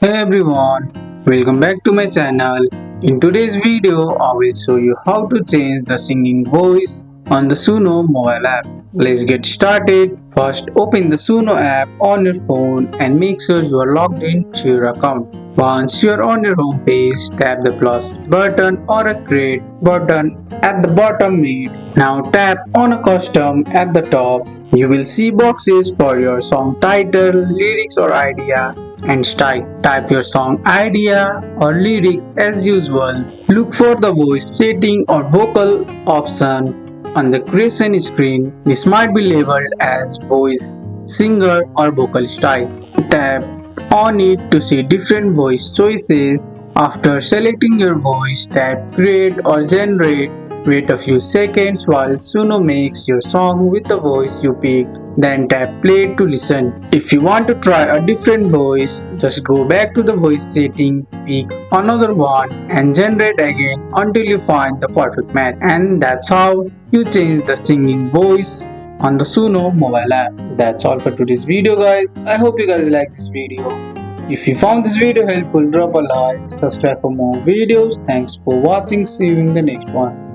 Hey everyone, welcome back to my channel. In today's video, I will show you how to change the singing voice on the SUNO mobile app. Let's get started. First, open the SUNO app on your phone and make sure you are logged in to your account. Once you are on your home page, tap the plus button or a create button at the bottom mid. Now tap on a custom at the top. You will see boxes for your song title, lyrics or idea and style. Type your song idea or lyrics as usual. Look for the voice setting or vocal option on the creation screen. This might be labeled as voice, singer or vocal style. Tap on it to see different voice choices. After selecting your voice, tap create or generate. Wait a few seconds while Suno makes your song with the voice you picked. Then tap play to listen. If you want to try a different voice, just go back to the voice setting, pick another one and generate again until you find the perfect match. And that's how you change the singing voice on the Suno mobile app. That's all for today's video guys. I hope you guys like this video. If you found this video helpful, drop a like, subscribe for more videos. Thanks for watching. See you in the next one.